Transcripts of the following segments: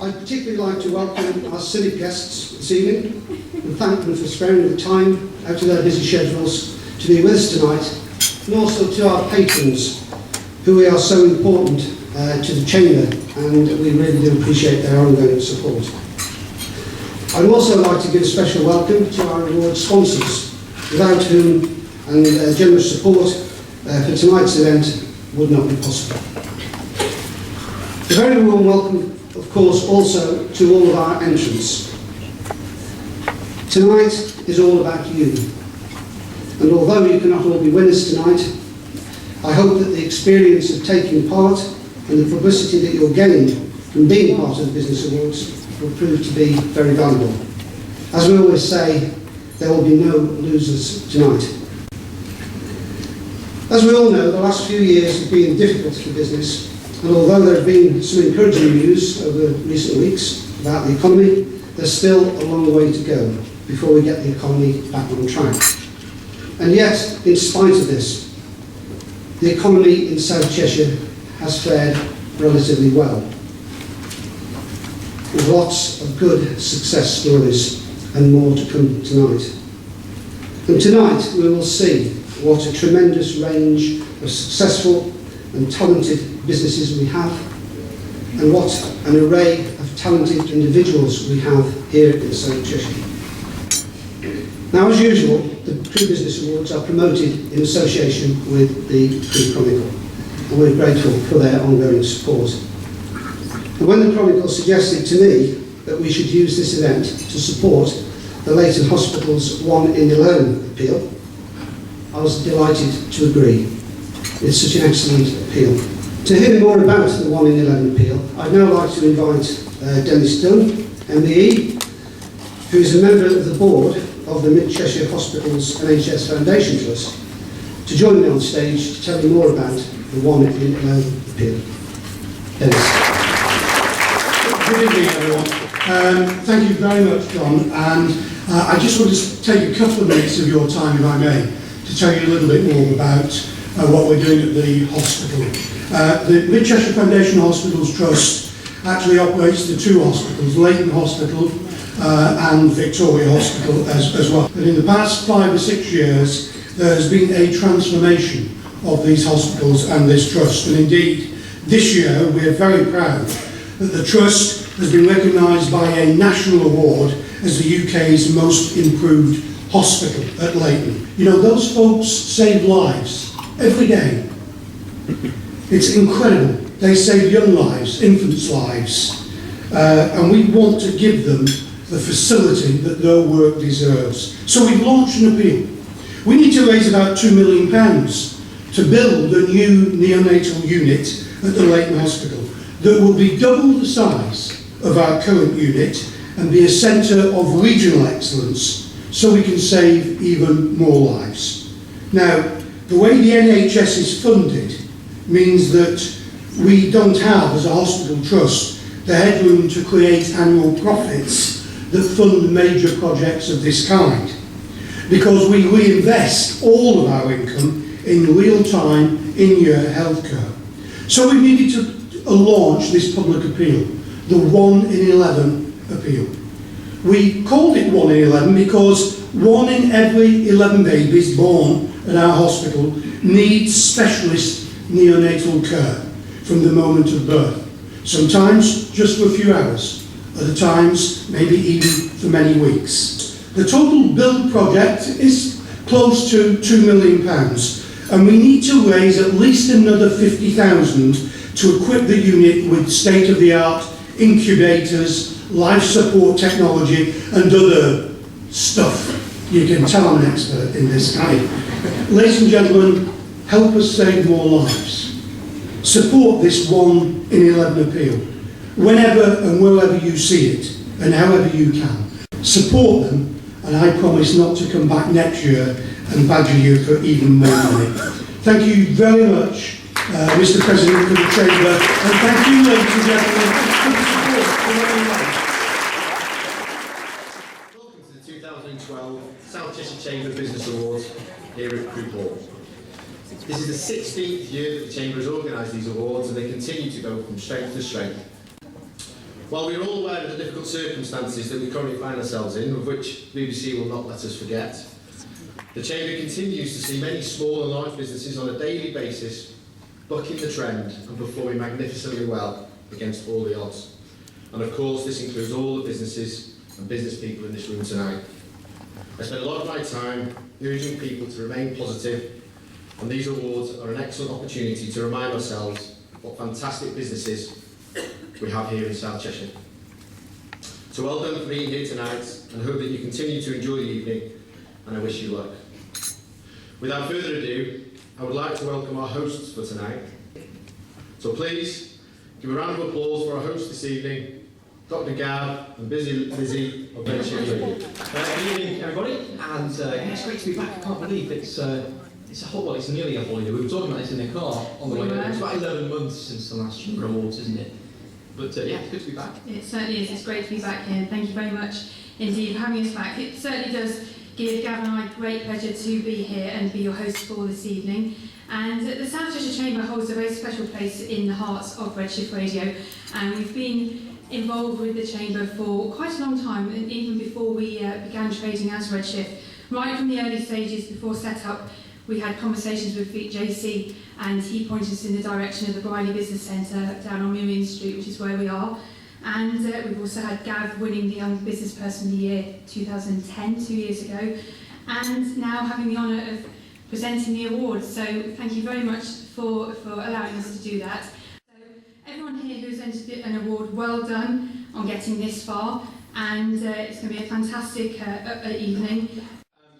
I'd particularly like to welcome our civic guests this evening and thank them for sparing the time out of their busy schedules to be with us tonight, and also to our patrons, who are so important to the Chamber, and we really do appreciate their ongoing support. I'd also like to give a special welcome to our award sponsors, without whom and generous support for tonight's event would not be possible. A very warm welcome, of course, also to all of our entrants. Tonight is all about you, and although you cannot all be winners tonight, I hope that the experience of taking part and the publicity that you'll gain from being part of the Business Awards will prove to be very valuable. As we always say, there will be no losers tonight. As we all know, the last few years have been difficult for business, and although there have been some encouraging news over recent weeks about the economy, there's still a long way to go before we get the economy back on track. And yet, in spite of this, the economy in South Cheshire has fared relatively well, with lots of good success stories and more to come tonight. And tonight we will see what a tremendous range of successful and talented businesses we have, and what an array of talented individuals we have here in South Cheshire. Now, as usual, the Crew Business Awards are promoted in association with the Crew Chronicle, and we're grateful for their ongoing support. And when the Chronicle suggested to me that we should use this event to support the Leighton Hospital's 1 in 11 appeal, I was delighted to agree. It's such an excellent appeal. To hear more about the 1 in 11 appeal, I'd now like to invite Dennis Dunn, MBE, who is a member of the board of the Mid-Cheshire Hospitals NHS Foundation Trust, to join me on stage to tell you more about the 1 in 11 appeal. Dennis. Good evening, everyone. Thank you very much, John, and I just want to take a couple of minutes of your time, if I may, to tell you a little bit more about what we're doing at the hospital. The Mid-Cheshire Foundation Hospitals Trust actually operates the two hospitals, Leighton Hospital and Victoria Hospital as well. And in the past 5 or 6 years, there has been a transformation of these hospitals and this trust. And indeed, this year, we are very proud that the trust has been recognised by a national award as the UK's most improved hospital at Leighton. You know, those folks save lives every day. It's incredible. They save young lives, infants' lives, and we want to give them the facility that their work deserves. So we've launched an appeal. We need to raise about £2 million to build a new neonatal unit at the Leighton Hospital that will be double the size of our current unit and be a centre of regional excellence, so we can save even more lives. Now, the way the NHS is funded means that we don't have, as a hospital trust, the headroom to create annual profits that fund major projects of this kind, because we reinvest all of our income in real-time, in-year healthcare. So we needed to launch this public appeal, the 1 in 11 appeal. We called it 1 in 11 because 1 in every 11 babies born at our hospital needs specialist neonatal care from the moment of birth. Sometimes just for a few hours, other times maybe even for many weeks. The total build project is close to £2 million, and we need to raise at least another 50,000 to equip the unit with state-of-the-art incubators, life support technology, and other stuff. You can tell I'm an expert in this kind. Ladies and gentlemen, help us save more lives. Support this 1 in 11 appeal, whenever and wherever you see it, and however you can. Support them, and I promise not to come back next year and badger you for even more money. Thank you very much, Mr. President, for the Chamber, and thank you, ladies and gentlemen, for the support for everyone. Welcome to the 2012 Chamber Business Awards here at Crewe Hall. This is the 16th year that the Chamber has organised these awards, and they continue to go from strength to strength. While we are all aware of the difficult circumstances that we currently find ourselves in, of which BBC will not let us forget, the Chamber continues to see many small and large businesses on a daily basis bucking the trend and performing magnificently well against all the odds. And of course, this includes all the businesses and business people in this room tonight. I spend a lot of my time urging people to remain positive, and these awards are an excellent opportunity to remind ourselves what fantastic businesses we have here in South Cheshire. So well done for being here tonight, and I hope that you continue to enjoy the evening, and I wish you luck. Without further ado, I would like to welcome our hosts for tonight. So please, give a round of applause for our host this evening, Dr. Gav and Lizzie of Cheshire Chamber. Good evening, everybody, and it's great to be back. I can't believe it's nearly a whole year. We were talking about this in the car on the way home. It's about 11 months since the last Chamber Awards, isn't it? But yeah, it's good to be back. It certainly is. It's great to be back here. Thank you very much indeed for having us back. It certainly does give Gav and I great pleasure to be here and be your host for this evening. And the South Cheshire Chamber holds a very special place in the hearts of Redshift Radio, and we've been involved with the Chamber for quite a long time, and even before we began trading as Redshift. Right from the early stages before set up, we had conversations with JC, and he pointed us in the direction of the Briley Business Centre down on Miriam Street, which is where we are. And we've also had Gav winning the Young Business Person of the Year 2010, 2 years ago, and now having the honour of presenting the award. So thank you very much for allowing us to do that. So everyone here who's entered an award, well done on getting this far, and it's going to be a fantastic evening.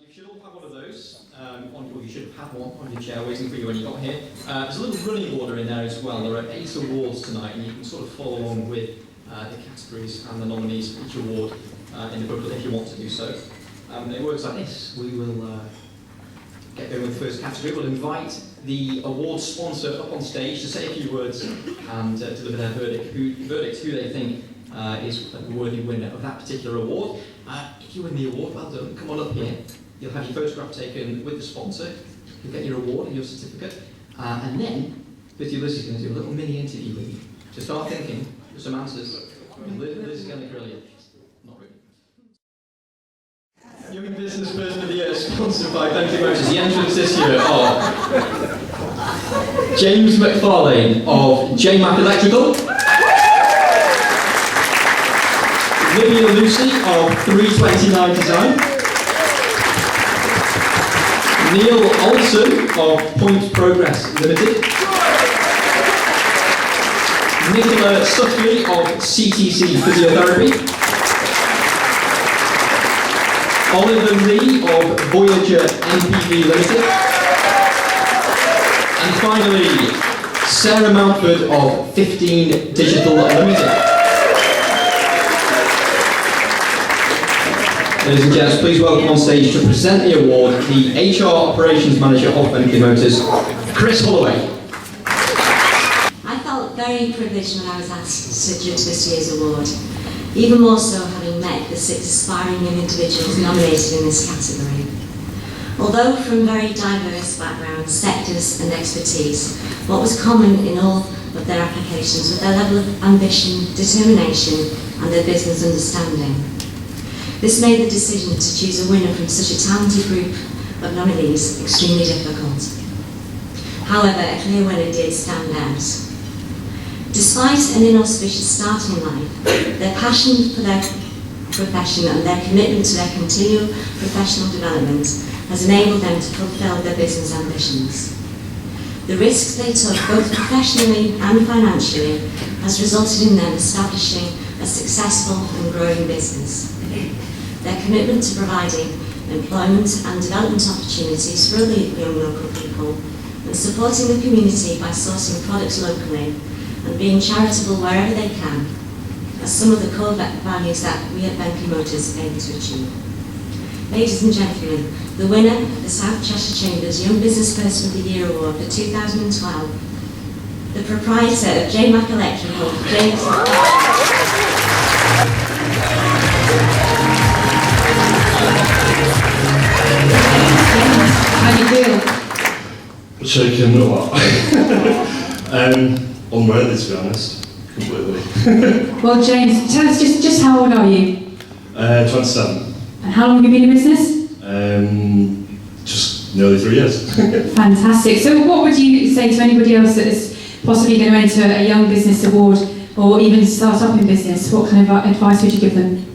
You should all have one of those, or you should have had one on your chair waiting for you when you got here. There's a little running order in there as well. There are 8 awards tonight, and you can sort of follow along with the categories and the nominees for each award in the booklet if you want to do so. It works like this. We will get going with the first category. We'll invite the award sponsor up on stage to say a few words and deliver their verdict who they think is a worthy winner of that particular award. If you win the award, well done. Come on up here. You'll have your photograph taken with the sponsor. You'll get your award and your certificate. And then, Lizzie is going to do a little mini interview with you. So start thinking of some answers. Liz is going to grill you. Not really. Young Business Person of the Year, sponsored by Bentley Motors. The entrance this year are James MacFarlane of Jaymac Electrical, Vivian Lucy of 329 Design, Neil Olson of Point Progress Limited, Nicola Suckley of CTC Physiotherapy, Oliver Lee of Voyager MPV Limited, and finally Sarah Mountford of 15 Digital Limited. Ladies and gents, please welcome on stage to present the award the HR Operations Manager of Bentley Motors, Chris Holloway. I felt very privileged when I was asked to judge this year's award, even more so having met the 6 aspiring young individuals nominated in this category. Although from very diverse backgrounds, sectors and expertise, what was common in all of their applications was their level of ambition, determination and their business understanding. This made the decision to choose a winner from such a talented group of nominees extremely difficult. However, a clear winner did stand out. Despite an inauspicious start in life, their passion for their profession and their commitment to their continual professional development has enabled them to fulfill their business ambitions. The risks they took, both professionally and financially, has resulted in them establishing a successful and growing business. Their commitment to providing employment and development opportunities for other young local people and supporting the community by sourcing products locally and being charitable wherever they can are some of the core values that we at Bentley Motors aim to achieve. Ladies and gentlemen, the winner of the South Cheshire Chamber's Young Business Person of the Year Award for 2012, the proprietor of Jaymac Electrical, James. How do you feel? Shaken a lot. Unworthy, to be honest. Completely. Well, James, tell us just how old are you? 27. And how long have you been in business? Just nearly 3 years. Fantastic. So what would you say to anybody else that is possibly going to enter a Young Business Award or even start up in business? What kind of advice would you give them?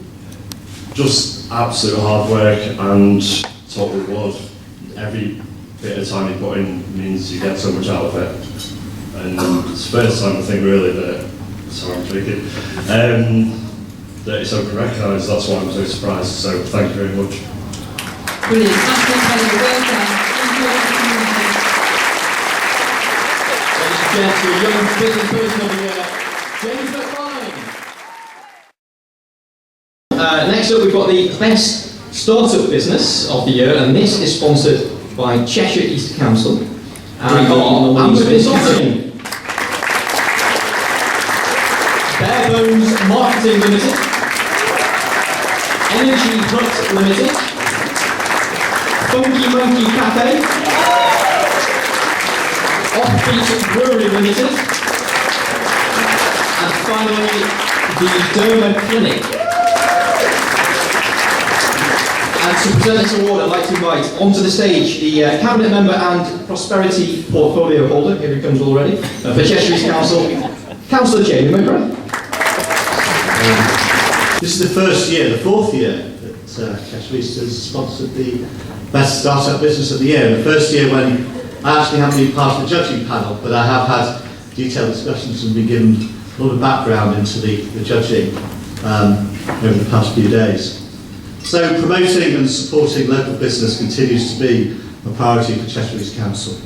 Just absolute hard work and total reward. Every bit of time you put in means you get so much out of it. And it's the first time I think really that, sorry I'm drinking, that it's open recognised. That's why I'm so surprised. So thank you very much. Brilliant. Absolutely incredible. Well done. Thank you all for coming here. Ladies and gentlemen, Young Business Person of the Year, James MacFarlane. Next up, we've got the Best Startup Business of the Year, and this is sponsored by Cheshire East Council. And consulting. Bare Bones Marketing Limited, Energy Hut Limited, Funky Monkey Cafe, Offbeat Brewery Limited, and finally the Derma Clinic. And to present this award, I'd like to invite onto the stage the Cabinet Member and Prosperity Portfolio Holder, here he comes already, for Cheshire East Council, Councillor Jaymac. This is the first year, the fourth year, that Cheshire East has sponsored the Best Startup Business of the Year. And the first year when I actually haven't been part of the judging panel, but I have had detailed discussions and been given a lot of background into the judging over the past few days. So promoting and supporting local business continues to be a priority for Cheshire East Council.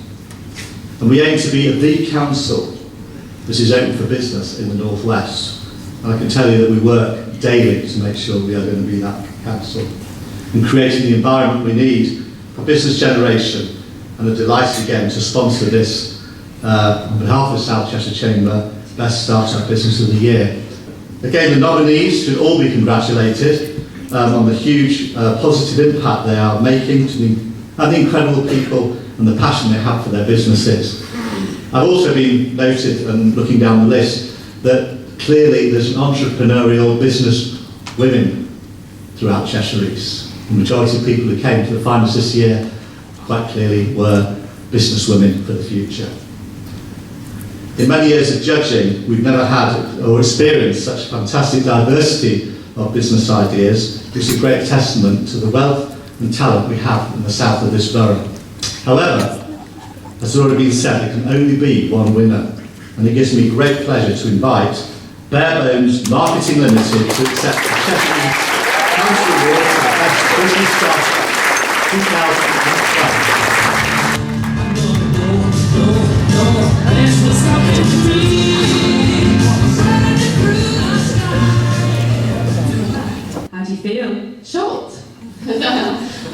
And we aim to be the council that is open for business in the North West. And I can tell you that we work daily to make sure we are going to be that council and creating the environment we need for business generation. And I'm delighted again to sponsor this on behalf of the South Cheshire Chamber Best Startup Business of the Year. Again, the nominees should all be congratulated on the huge positive impact they are making and the incredible people and the passion they have for their businesses. I've also been noted, and looking down the list, that clearly there's an entrepreneurial business women throughout Cheshire East. The majority of people who came to the finals this year quite clearly were business women for the future. In many years of judging, we've never had or experienced such fantastic diversity of business ideas, which is a great testament to the wealth and talent we have in the south of this borough. However, as has already been said, there can only be one winner, and it gives me great pleasure to invite Bare Bones Marketing Limited to accept the Cheshire Council Award for the Best Business Startup 2012. How do you feel? Shocked.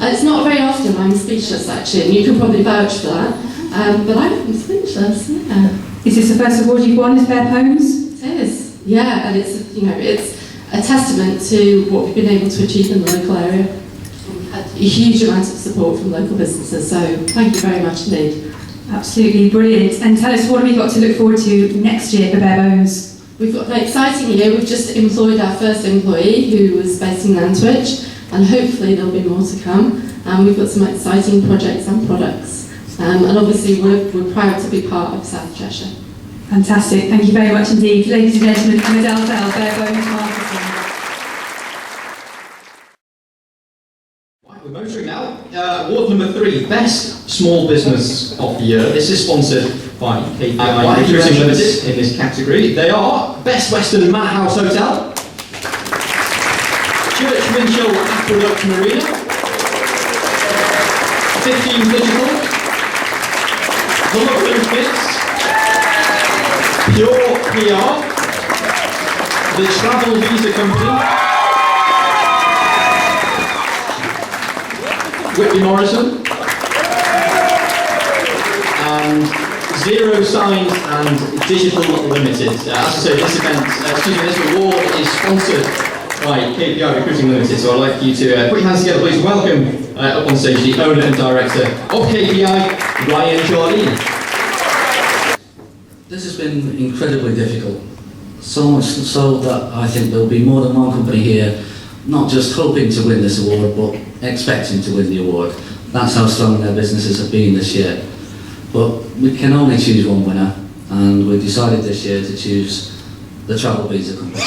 It's not very often I'm speechless actually, and you can probably vouch for that. But I'm speechless, yeah. Is this the first award you've won as Bare Bones? It is, yeah, and it's it's a testament to what we've been able to achieve in the local area. We've had a huge amount of support from local businesses, so thank you very much indeed. Absolutely brilliant. And tell us, what have we got to look forward to next year for Bare Bones? We've got an exciting year. We've just employed our first employee who was based in Nantwich, and hopefully there'll be more to come. We've got some exciting projects and products. And obviously we're proud to be part of South Cheshire. Fantastic, thank you very much indeed. Ladies and gentlemen, Emma Dalzell, Bare Bones Marketing. Right, we're motoring now. Award number 3, Best Small Business of the Year. This is sponsored by KPI Recruiting Limited in this category. They are Best Western Manor House Hotel, Church Minchell Aqueduct Marina, 15 Digital, The Look Fits, Pure PR, the Travel Visa Company, Whitby Morrison, and Zero Signs and Digital Limited. As I say, this event, this award is sponsored Right, KPI Recruiting Limited, so I'd like you to put your hands together, please. Welcome up on stage the owner and director of KPI, Ryan Jardine. This has been incredibly difficult, so much so that I think there'll be more than one company here, not just hoping to win this award, but expecting to win the award. That's how strong their businesses have been this year. But we can only choose one winner, and we decided this year to choose the Travel Visa Company.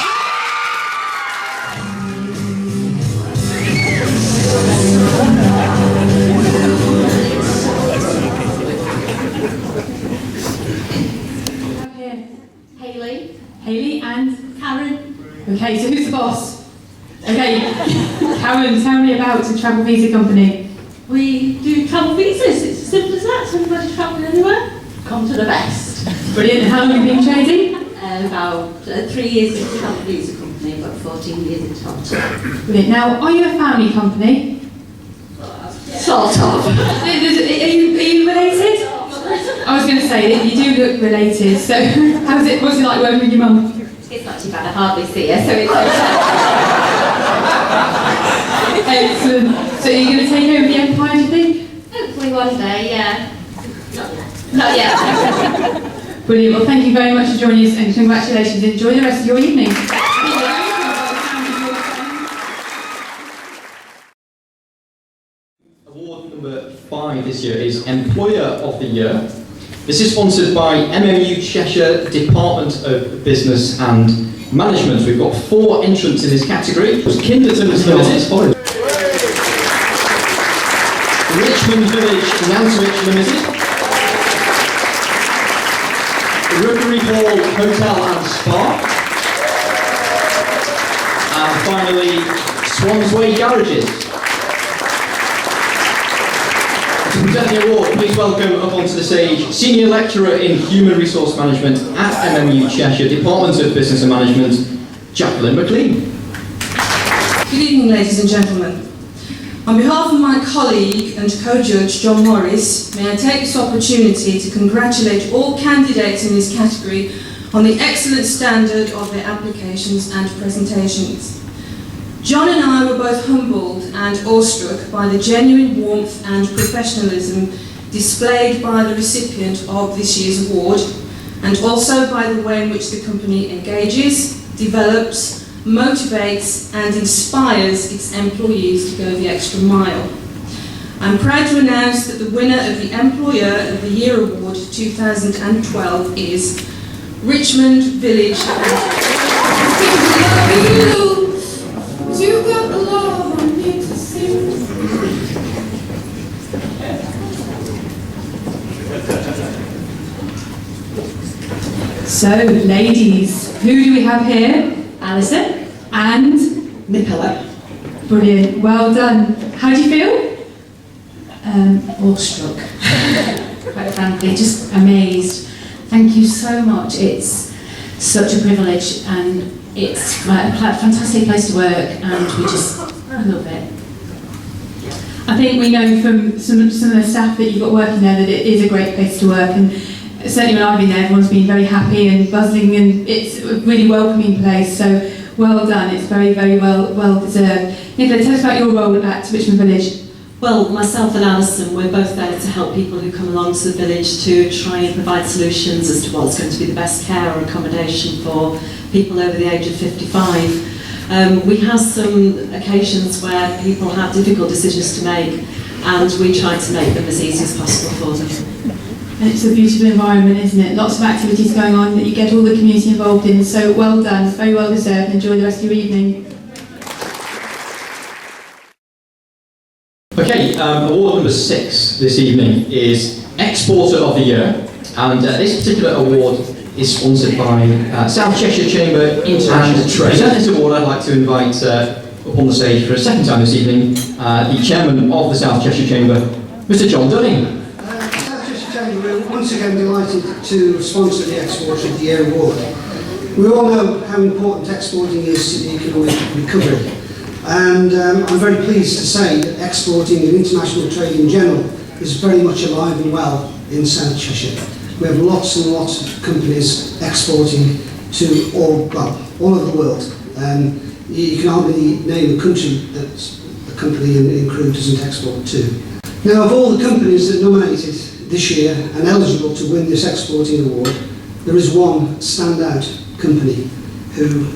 Hayley and Karen. Okay, so who's the boss? Okay, Karen, tell me about the Travel Visa Company. We do travel visas, it's as simple as that, so anybody travelling anywhere, come to the best. Brilliant, how long have you been trading? About 3 years into the travel visa company, about 14 years in total. Brilliant, now are you a family company? Sort of. Are you related? I was going to say that you do look related, so what's it like working with your mum? It's not too bad, I hardly see her, so it's okay. Excellent. So are you going to take over the empire, do you think? Hopefully one day, yeah. Not yet. Brilliant, well thank you very much for joining us and congratulations. Enjoy the rest of your evening. Award number 5 this year is Employer of the Year. This is sponsored by MMU Cheshire Department of Business and Management. We've got 4 entrants in this category. It was Kinderton's Limited, Richmond Village Nantwich Limited, Rookery Hall Hotel and Spa, and finally Swansway Garages. To present the award, please welcome up onto the stage Senior Lecturer in Human Resource Management at MMU Cheshire, Department of Business and Management, Jacqueline McLean. Good evening, ladies and gentlemen. On behalf of my colleague and co-judge, John Morris, may I take this opportunity to congratulate all candidates in this category on the excellent standard of their applications and presentations. John and I were both humbled and awestruck by the genuine warmth and professionalism displayed by the recipient of this year's award, and also by the way in which the company engages, develops, motivates and inspires its employees to go the extra mile. I'm proud to announce that the winner of the Employer of the Year Award 2012 is Richmond Village. You got the love on me to sing. So, ladies, who do we have here? Alison and Nicola. Brilliant, well done. How do you feel? Awestruck, quite frankly, just amazed. Thank you so much. It's such a privilege and it's a fantastic place to work and I love it. I think we know from some of the staff that you've got working there that it is a great place to work, and certainly when I've been there everyone's been very happy and buzzing and it's a really welcoming place, so well done, it's very, very well deserved. Nicola, tell us about your role at Richmond Village. Well, myself and Alison, we're both there to help people who come along to the village to try and provide solutions as to what's going to be the best care or accommodation for people over the age of 55. We have some occasions where people have difficult decisions to make and we try to make them as easy as possible for them. And it's a beautiful environment, isn't it? Lots of activities going on that you get all the community involved in, so well done, very well deserved. Enjoy the rest of your evening. Okay, award number 6 this evening is Exporter of the Year, and this particular award is sponsored by South Cheshire Chamber International Trade. To present this award, I'd like to invite up on the stage for a second time this evening the Chairman of the South Cheshire Chamber, Mr. John Dunning. South Cheshire Chamber, we're once again delighted to sponsor the Exporter of the Year award. We all know how important exporting is to the economic recovery. And I'm very pleased to say that exporting and international trade in general is very much alive and well in South Cheshire. We have lots and lots of companies exporting to all over the world. you can hardly name a country that a company in Crewe doesn't export to. Now, of all the companies that nominated this year and eligible to win this exporting award, there is one standout company who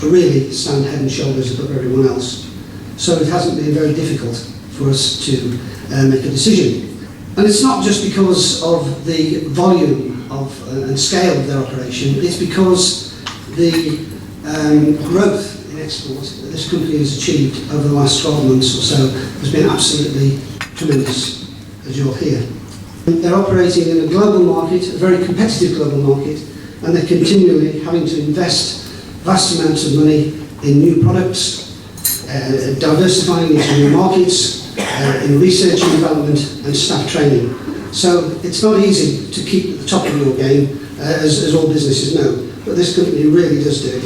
really stand head and shoulders above everyone else. So it hasn't been very difficult for us to make a decision. And it's not just because of the volume of and scale of their operation, it's because the growth in export that this company has achieved over the last 12 months or so has been absolutely tremendous, as you'll hear. They're operating in a global market, a very competitive global market, and they're continually having to invest vast amounts of money in new products, diversifying into new markets, in research and development and staff training. So it's not easy to keep at the top of your game, as all businesses know, but this company really does do it.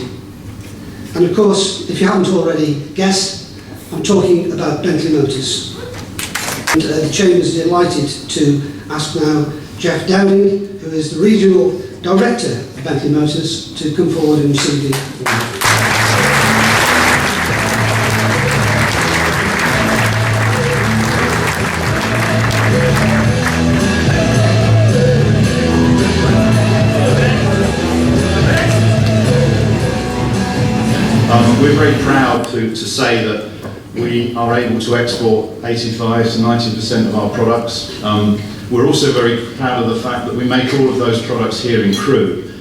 And of course, if you haven't already guessed, I'm talking about Bentley Motors. And the Chamber is delighted to ask now Jeff Downing, who is the Regional Director of Bentley Motors, to come forward and receive the award. We're very proud to say that we are able to export 85 to 90% of our products. We're also very proud of the fact that we make all of those products here in Crewe,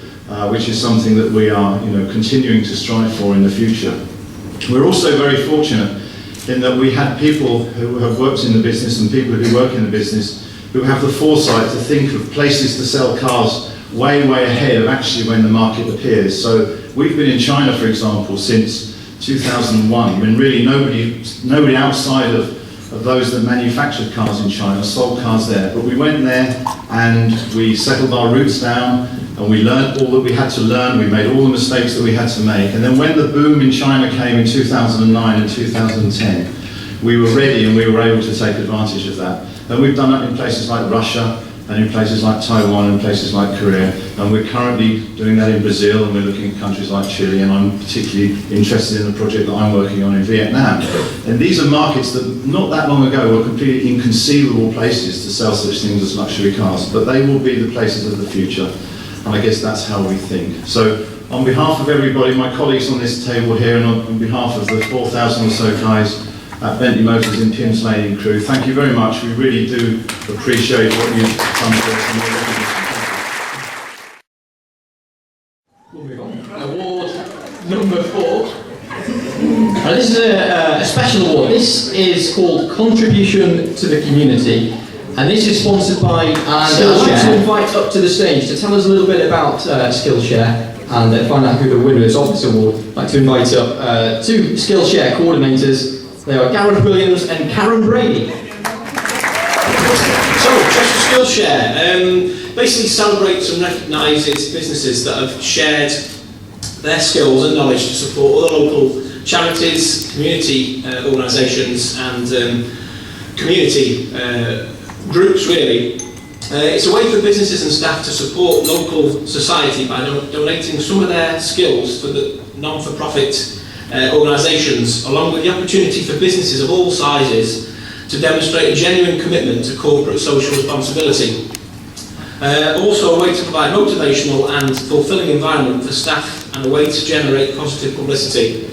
which is something that we are continuing to strive for in the future. We're also very fortunate in that we had people who have worked in the business and people who work in the business who have the foresight to think of places to sell cars way ahead of actually when the market appears. So we've been in China, for example, since 2001, when really nobody outside of those that manufactured cars in China sold cars there. But we went there and we settled our roots down and we learned all that we had to learn, we made all the mistakes that we had to make. And then when the boom in China came in 2009 and 2010, we were ready and we were able to take advantage of that. And we've done that in places like Russia, and in places like Taiwan and places like Korea, and we're currently doing that in Brazil, and we're looking at countries like Chile, and I'm particularly interested in the project that I'm working on in Vietnam. And these are markets that not that long ago were completely inconceivable places to sell such things as luxury cars, but they will be the places of the future, and I guess that's how we think. So on behalf of everybody, my colleagues on this table here, and on behalf of the 4,000 or so guys at Bentley Motors in Pim's Lane in Crewe, thank you very much. We really do appreciate what you've done for us. We'll move on. Award number 4. This is a special award. This is called Contribution to the Community, and this is sponsored by, and I'd like to invite up to the stage to tell us a little bit about Skillshare and find out who the winners of this award. I'd like to invite up 2 Skillshare coordinators. They are Gareth Williams and Karen Brady. So, Cheshire Skillshare basically celebrates and recognises businesses that have shared their skills and knowledge to support other local charities, community organisations and community groups really. It's a way for businesses and staff to support local society by donating some of their skills for the non-for-profit organisations, along with the opportunity for businesses of all sizes to demonstrate a genuine commitment to corporate social responsibility. Also a way to provide motivational and fulfilling environment for staff and a way to generate positive publicity.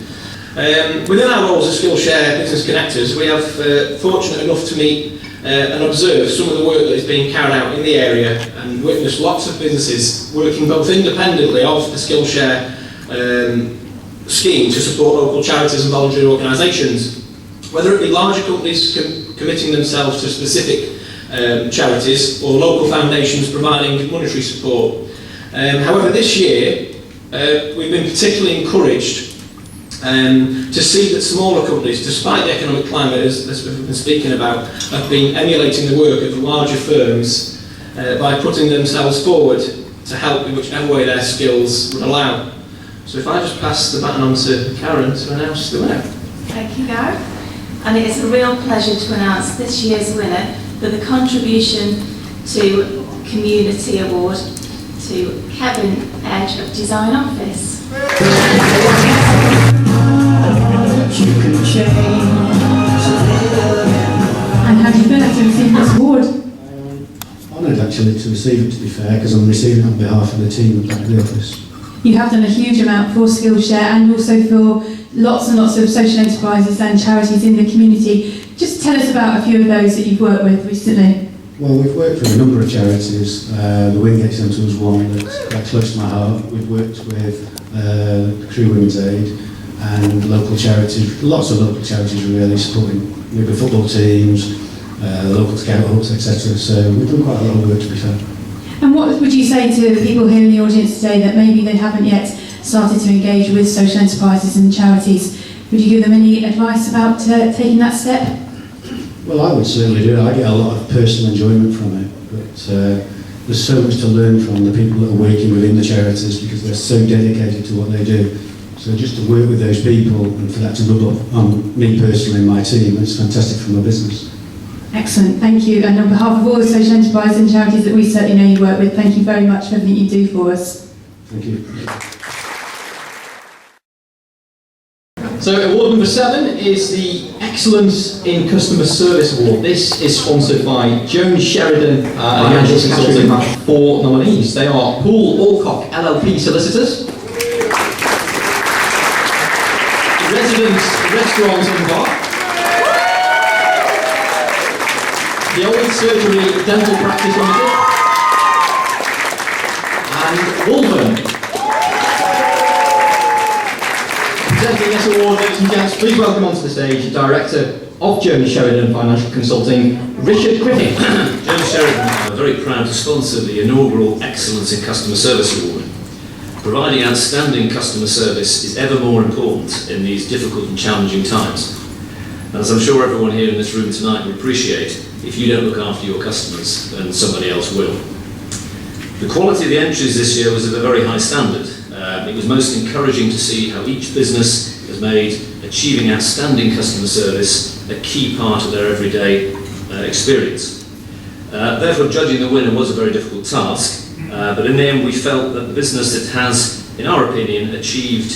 Within our roles as Skillshare Business Connectors, we are fortunate enough to meet and observe some of the work that is being carried out in the area and witness lots of businesses working both independently of the Skillshare scheme to support local charities and voluntary organisations, whether it be larger companies committing themselves to specific charities or local foundations providing monetary support. However, this year we've been particularly encouraged to see that smaller companies, despite the economic climate as we've been speaking about, have been emulating the work of the larger firms by putting themselves forward to help in whichever way their skills would allow. So if I just pass the baton on to Karen to announce the winner. Thank you, Gareth. And it is a real pleasure to announce this year's winner for the Contribution to Community Award to Kevin Edge of Design Office. And how do you feel after receiving this award? Honoured actually to receive it, to be fair, because I'm receiving it on behalf of the team back at the office. You have done a huge amount for Skillshare and also for lots and lots of social enterprises and charities in the community. Just tell us about a few of those that you've worked with recently. Well, we've worked with a number of charities. The Wingate Centre was one that's close to my heart. We've worked with Crew Women's Aid and local charities, lots of local charities really supporting maybe football teams, local scout hubs, etc. So we've done quite a lot of work, to be fair. And what would you say to the people here in the audience today that maybe they haven't yet started to engage with social enterprises and charities? Would you give them any advice about taking that step? Well, I would certainly do it. I get a lot of personal enjoyment from it, but there's so much to learn from the people that are working within the charities because they're so dedicated to what they do. So just to work with those people and for that to rub off on me personally and my team, it's fantastic for my business. Excellent, thank you. And on behalf of all the social enterprises and charities that we certainly know you work with, thank you very much for everything you do for us. Thank you. So award number 7 is the Excellence in Customer Service Award. This is sponsored by Joan Sheridan, financial consultant, 4 nominees. They are Paul Alcock, LLP Solicitors, Residence Restaurant and Bar, the Old Surgery Dental Practice Limited, and Wolverine. Presenting this award, ladies and gents, please welcome onto the stage Director of Joan Sheridan Financial Consulting, Richard Griffin. Joan Sheridan are very proud to sponsor the inaugural Excellence in Customer Service Award. Providing outstanding customer service is ever more important in these difficult and challenging times. And as I'm sure everyone here in this room tonight will appreciate, if you don't look after your customers, then somebody else will. The quality of the entries this year was of a very high standard. It was most encouraging to see how each business has made achieving outstanding customer service a key part of their everyday experience. Therefore, judging the winner was a very difficult task, but in the end we felt that the business that has, in our opinion, achieved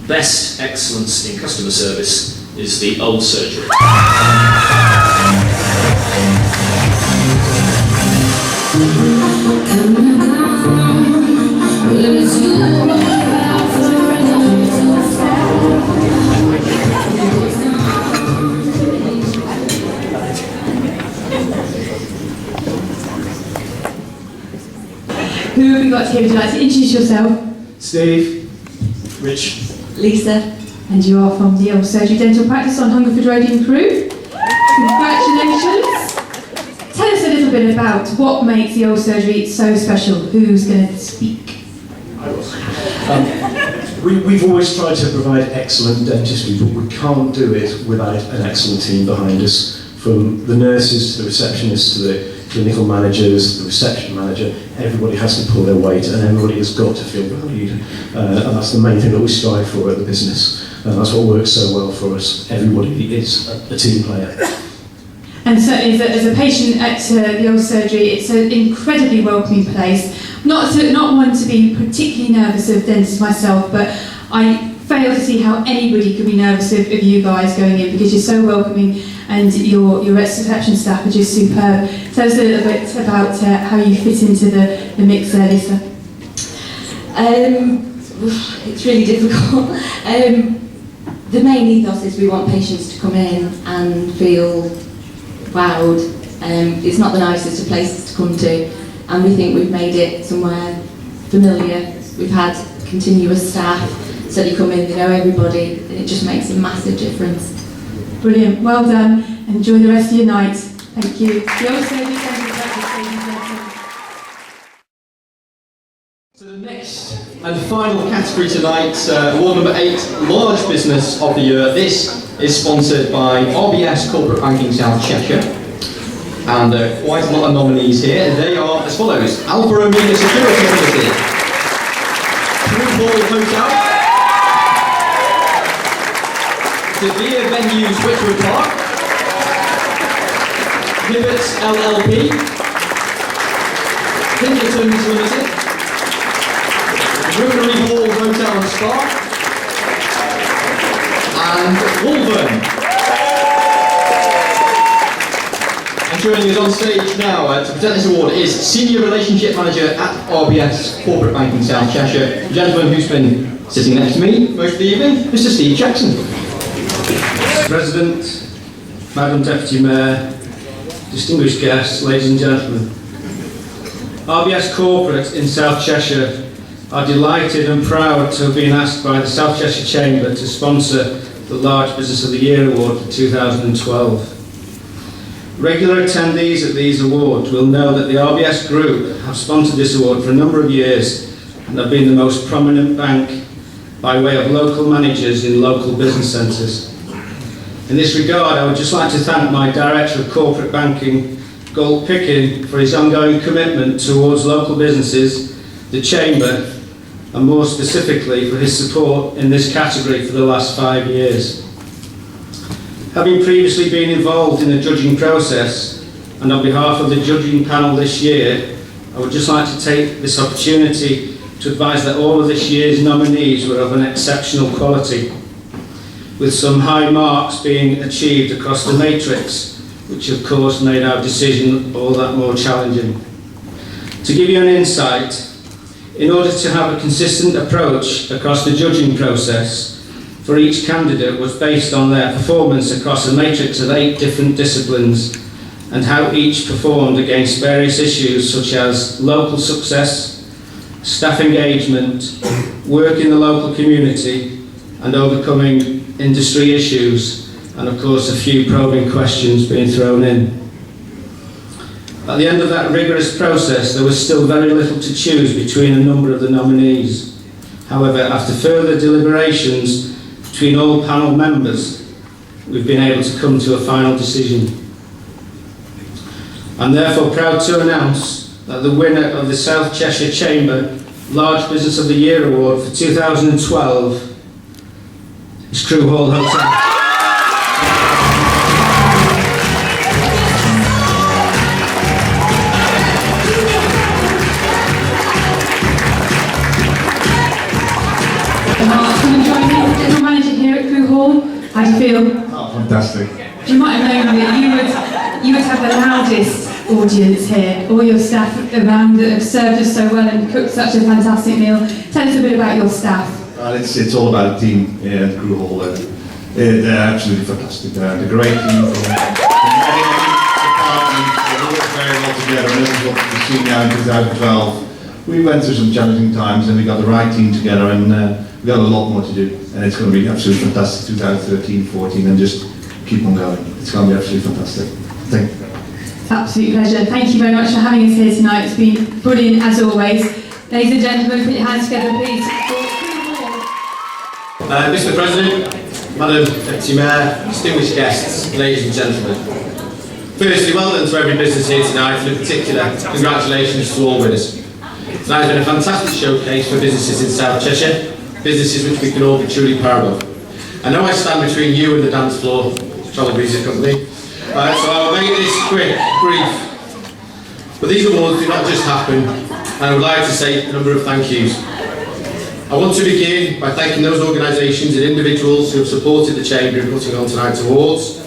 best excellence in customer service is the Old Surgery. Who have we got here? Would you like to introduce yourself? Steve. Rich. Lisa. And you are from the Old Surgery Dental Practice on Hungerford Road in Crewe. Congratulations. Tell us a little bit about what makes the Old Surgery so special. Who's going to speak? We've always tried to provide excellent dentistry, but we can't do it without an excellent team behind us. From the nurses to the receptionists to the clinical managers, the reception manager, everybody has to pull their weight and everybody has got to feel valued. And that's the main thing that we strive for at the business. And that's what works so well for us. Everybody is a team player. And certainly as a patient at the Old Surgery, it's an incredibly welcoming place. Not one to be particularly nervous of dentists myself, but I fail to see how anybody could be nervous of you guys going in because you're so welcoming and your reception staff are just superb. Tell us a little bit about how you fit into the mix there, Lisa. It's really difficult. The main ethos is we want patients to come in and feel wowed. It's not the nicest of places to come to, and we think we've made it somewhere familiar. We've had continuous staff, so you come in, they know everybody, and it just makes a massive difference. Brilliant, well done. Enjoy the rest of your night. Thank you. The Old Surgery Dental Practice, ladies and gentlemen. So the next and final category tonight, award number 8, Large Business of the Year. This is sponsored by RBS Corporate Banking South Cheshire. And quite a lot of nominees here. They are as follows: Alpha Omega Security Limited, Blue Hall Hotel, De Vere Venues Whitwood Park, Pivots LLP, Pinkertons Limited, Rookery Hall Hotel and Spa, and Wolven. And joining us on stage now to present this award is Senior Relationship Manager at RBS Corporate Banking South Cheshire, the gentleman who's been sitting next to me most of the evening, Mr. Steve Jackson. President, Madam Deputy Mayor, distinguished guests, ladies and gentlemen. RBS Corporate in South Cheshire are delighted and proud to have been asked by the South Cheshire Chamber to sponsor the Large Business of the Year Award for 2012. Regular attendees at these awards will know that the RBS Group have sponsored this award for a number of years and have been the most prominent bank by way of local managers in local business centres. In this regard, I would just like to thank my Director of Corporate Banking, Gold Picking, for his ongoing commitment towards local businesses, the Chamber, and more specifically for his support in this category for the last 5 years. Having previously been involved in the judging process, and on behalf of the judging panel this year, I would just like to take this opportunity to advise that all of this year's nominees were of an exceptional quality, with some high marks being achieved across the matrix, which of course made our decision all that more challenging. To give you an insight, in order to have a consistent approach across the judging process, for each candidate was based on their performance across a matrix of 8 different disciplines and how each performed against various issues such as local success, staff engagement, work in the local community, and overcoming industry issues, and of course a few probing questions being thrown in. At the end of that rigorous process, there was still very little to choose between a number of the nominees. However, after further deliberations between all panel members, we've been able to come to a final decision. I'm therefore proud to announce that the winner of the South Cheshire Chamber Large Business of the Year Award for 2012 is Crewe Hall Hotel. Mark, come and join me as General Manager here at Crewe Hall. How do you feel? Oh, fantastic. You might have known that you would have the loudest audience here. All your staff around that have served us so well and cooked such a fantastic meal. Tell us a bit about your staff. It's all about a team here at Crewe Hall. They're absolutely fantastic. They're a great team from many departments. They work very well together, and this is what we've seen now in 2012. We went through some challenging times and we got the right team together, and we've got a lot more to do, and it's going to be absolutely fantastic 2013, 14, and just keep on going. It's going to be absolutely fantastic. Thank you. Absolute pleasure. Thank you very much for having us here tonight. It's been brilliant as always. Ladies and gentlemen, put your hands together please. Mr. President, Madam Deputy Mayor, distinguished guests, ladies and gentlemen. Firstly, well done to every business here tonight, and in particular, congratulations to all winners. Tonight has been a fantastic showcase for businesses in South Cheshire, businesses which we can all be truly proud of. I know I stand between you and the dance floor, Trolley Company, so I'll make this quick, brief. But these awards do not just happen, and I would like to say a number of thank yous. I want to begin by thanking those organisations and individuals who have supported the Chamber in putting on tonight's awards.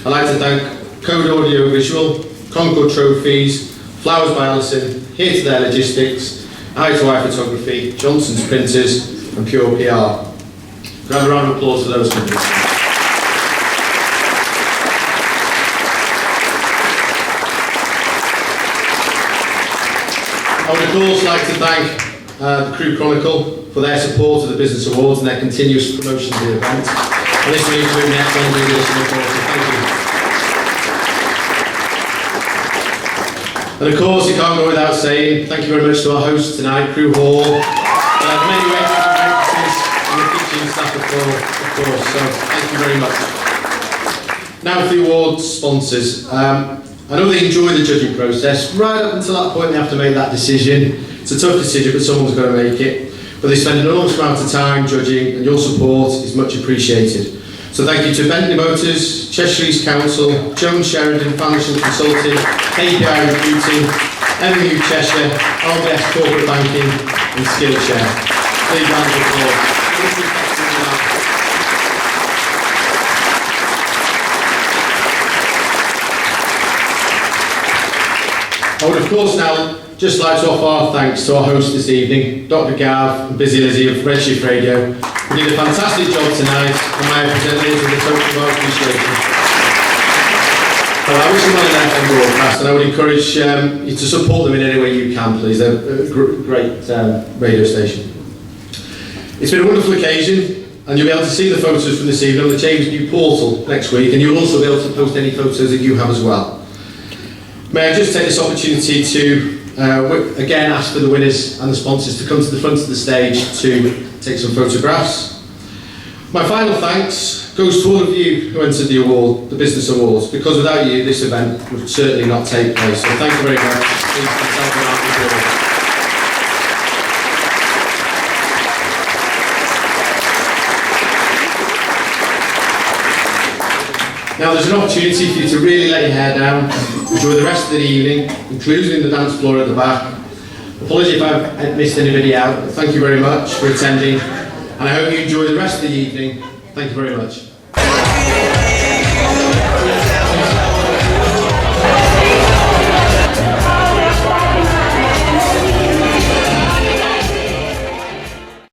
I'd like to thank Code Audio Visual, Concord Trophies, Flowers by Alison, Here to Their Logistics, Eye to Eye Photography, Johnson's Printers, and Pure PR. Can I have a round of applause for those companies? I would of course like to thank the Crewe Chronicle for their support of the Business Awards and their continuous promotion of the event. And this will include the excellent leadership of course, so thank you. And of course, you can't go without saying thank you very much to our hosts tonight, Crewe Hall, many waitresses and the kitchen staff of course, so thank you very much. Now for the awards sponsors. I know they enjoy the judging process. Right up until that point they have to make that decision. It's a tough decision, but someone's got to make it. But they spend an enormous amount of time judging, and your support is much appreciated. So thank you to Bentley Motors, Cheshire East Council, Jones Sheridan Financial Consulting, API Recruiting, MU Cheshire, RBS Corporate Banking, and Skillshare. Please round of applause. I would of course now just like to offer our thanks to our host this evening, Dr. Gav and Busy Lizzie of Redshift Radio, who did a fantastic job tonight, and may I present these with a token of our appreciation. I wish them well in their FM broadcast, and I would encourage you to support them in any way you can, please. They're a great radio station. It's been a wonderful occasion, and you'll be able to see the photos from this evening on the Chamber's new portal next week, and you'll also be able to post any photos that you have as well. May I just take this opportunity to again ask for the winners and the sponsors to come to the front of the stage to take some photographs. My final thanks goes to all of you who entered the award, the Business Awards, because without you this event would certainly not take place. So thank you very much. Now there's an opportunity for you to really let your hair down, enjoy the rest of the evening, including the dance floor at the back. Apologies if I've missed anybody out, but thank you very much for attending, and I hope you enjoy the rest of the evening. Thank you very much.